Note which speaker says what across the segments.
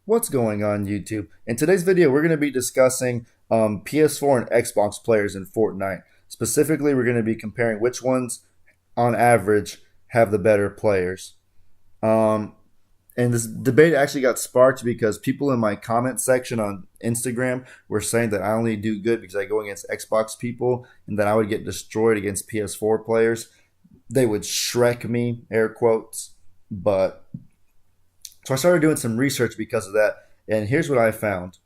Speaker 1: What's going on YouTube? In today's video, we're going to be discussing PS4 and Xbox players in Fortnite. Specifically, we're going to be comparing which ones, on average, have the better players. Um, and this debate actually got sparked because people in my comment section on Instagram were saying that I only do good because I go against Xbox people and that I would get destroyed against PS4 players. They would Shrek me, air quotes, but so I started doing some research because of that, and here's what I found.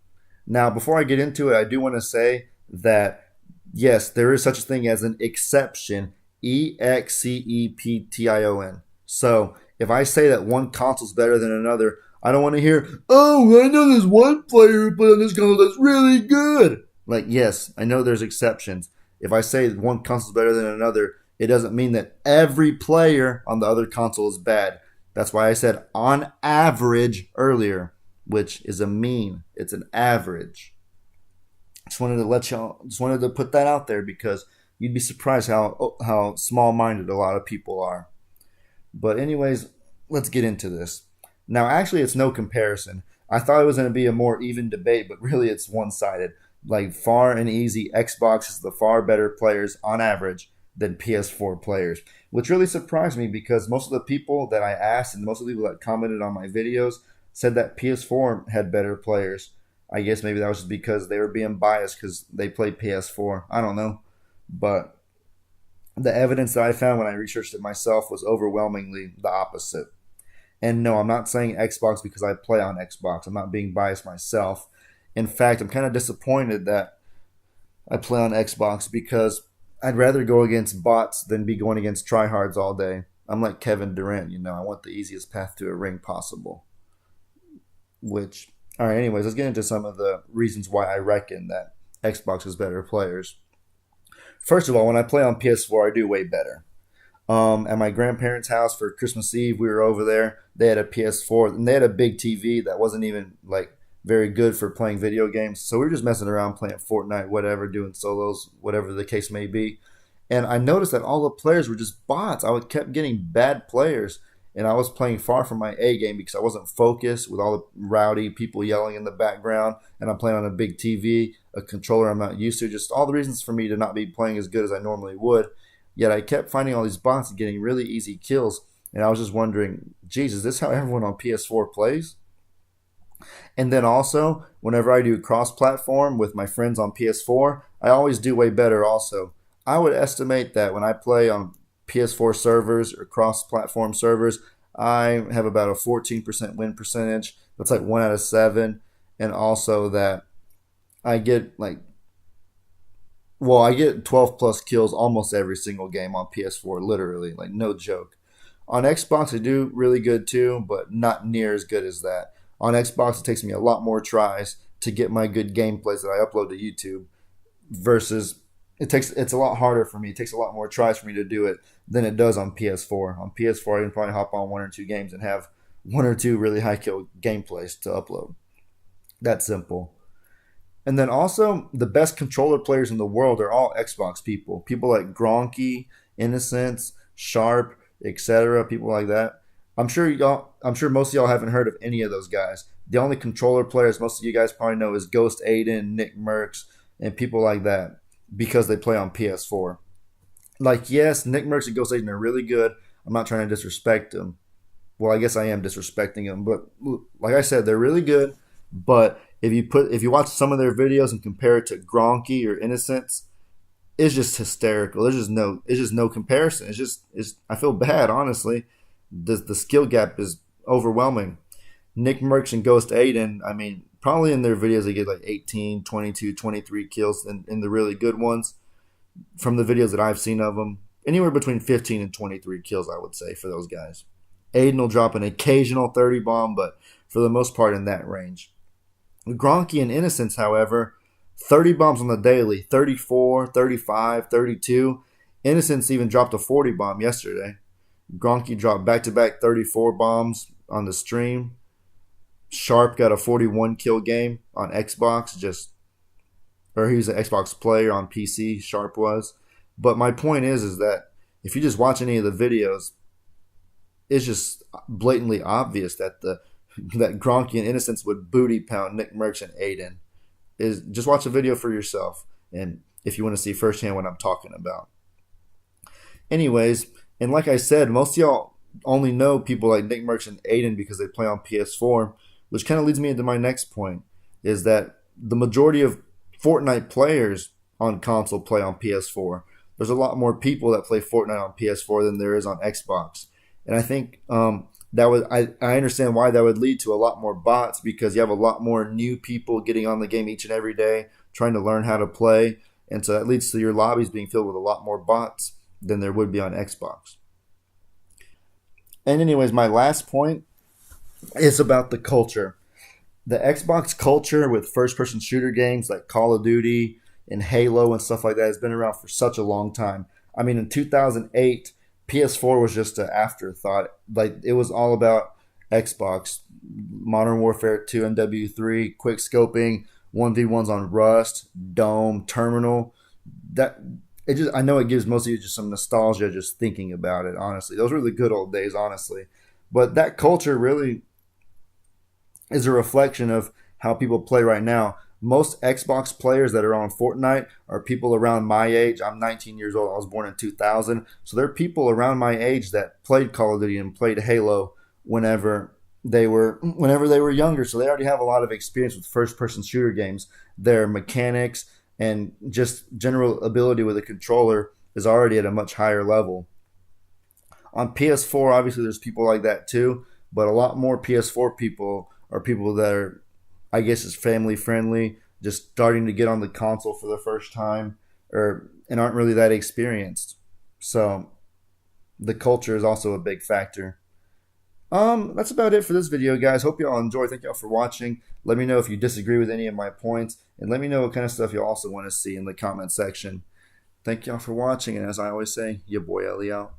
Speaker 1: Now, before I get into it, I do want to say that yes, there is such a thing as an exception, exception. So if I say that one console's better than another, I don't want to hear, oh, I know there's one player who played on this console that's really good. Like, yes, I know there's exceptions. If I say one console's better than another, it doesn't mean that every player on the other console is bad. That's why I said on average earlier, which is a mean. It's an average. Just wanted to put that out there because you'd be surprised how small minded a lot of people are. But anyways, let's get into this. Now, actually, it's no comparison. I thought it was going to be a more even debate, but really, it's one sided. Like far and easy, Xbox is the far better players on average than PS4 players, which really surprised me because most of the people that I asked and most of the people that commented on my videos said that PS4 had better players. I guess maybe that was just because they were being biased because they played PS4. I don't know. But the evidence that I found when I researched it myself was overwhelmingly the opposite. And no, I'm not saying Xbox because I play on Xbox. I'm not being biased myself. In fact, I'm kind of disappointed that I play on Xbox because I'd rather go against bots than be going against tryhards all day. I'm like Kevin Durant, I want the easiest path to a ring possible. Which, all right, anyways, let's get into some of the reasons why I reckon that Xbox is better players. First of all, when I play on PS4, I do way better. At my grandparents' house for Christmas Eve, we were over there. They had a PS4 and they had a big TV that wasn't even like very good for playing video games. So we were just messing around playing Fortnite, whatever, doing solos, whatever the case may be. And I noticed that all the players were just bots. Kept getting bad players, and I was playing far from my A game because I wasn't focused with all the rowdy people yelling in the background. And I'm playing on a big TV, a controller I'm not used to. Just all the reasons for me to not be playing as good as I normally would. Yet I kept finding all these bots and getting really easy kills. And I was just wondering, geez, is this how everyone on PS4 plays? And then also, whenever I do cross platform with my friends on PS4, I always do way better also. I would estimate that when I play on PS4 servers or cross platform servers, I have about a 14% win percentage. That's like 1 out of 7. And also that I get I get 12 plus kills almost every single game on PS4, literally, like no joke. On Xbox, I do really good too, but not near as good as that. On Xbox, it takes me a lot more tries to get my good gameplays that I upload to YouTube versus it's a lot harder for me. It takes a lot more tries for me to do it than it does on PS4. On PS4, I can probably hop on 1 or 2 games and have 1 or 2 really high kill gameplays to upload. That's simple. And then also, the best controller players in the world are all Xbox people. People like Gronky, Innocence, Sharp, etc. People like that. I'm sure most of y'all haven't heard of any of those guys. The only controller players most of you guys probably know is Ghost Aiden, Nick Merckx, and people like that because they play on PS4. Like, yes, Nick Merckx and Ghost Aiden are really good. I'm not trying to disrespect them. Well, I guess I am disrespecting them, but like I said, they're really good. But if you watch some of their videos and compare it to Gronky or Innocence, it's just hysterical. It's just no comparison. I feel bad, honestly. The skill gap is overwhelming. Nick Merckx and Ghost Aiden, I mean, probably in their videos they get like 18, 22, 23 kills in the really good ones. From the videos that I've seen of them, anywhere between 15 and 23 kills, I would say, for those guys. Aiden will drop an occasional 30 bomb, but for the most part in that range. Gronky and Innocence, however, 30 bombs on the daily, 34, 35, 32. Innocence even dropped a 40 bomb yesterday. Gronky dropped back-to-back 34 bombs on the stream. Sharp got a 41 kill game on Xbox, or he was an Xbox player on PC, Sharp was. But my point is that if you just watch any of the videos, it's just blatantly obvious that the that Gronky and Innocence would booty pound Nick Merckx and Aiden. Is just watch a video for yourself, and if you want to see firsthand what I'm talking about. Anyways, and like I said, most of y'all only know people like Nick Merckx and Aiden because they play on PS4, which kind of leads me into my next point, is that the majority of Fortnite players on console play on PS4. There's a lot more people that play Fortnite on PS4 than there is on Xbox, and I think I understand why that would lead to a lot more bots because you have a lot more new people getting on the game each and every day trying to learn how to play, and so that leads to your lobbies being filled with a lot more bots than there would be on Xbox. And anyways, my last point is about the culture. The Xbox culture with first-person shooter games like Call of Duty and Halo and stuff like that has been around for such a long time. I mean, in 2008, PS4 was just an afterthought. Like, it was all about Xbox, Modern Warfare 2, MW3, quick scoping, 1v1s on Rust, Dome, Terminal. That it just I know it gives most of you just some nostalgia just thinking about it, honestly. Those were the good old days, honestly. But that culture really is a reflection of how people play right now. Most Xbox players that are on Fortnite are people around my age. I'm 19 years old. I was born in 2000. So there are people around my age that played Call of Duty and played Halo whenever they were younger. So they already have a lot of experience with first-person shooter games. Their mechanics and just general ability with a controller is already at a much higher level. On PS4, obviously, there's people like that too, but a lot more PS4 people are people that are, I guess, is family friendly, just starting to get on the console for the first time, and aren't really that experienced. So the culture is also a big factor. That's about it for this video, guys. Hope y'all enjoy. Thank y'all for watching. Let me know if you disagree with any of my points, and let me know what kind of stuff you also want to see in the comment section. Thank y'all for watching, and as I always say, your boy Ellie out.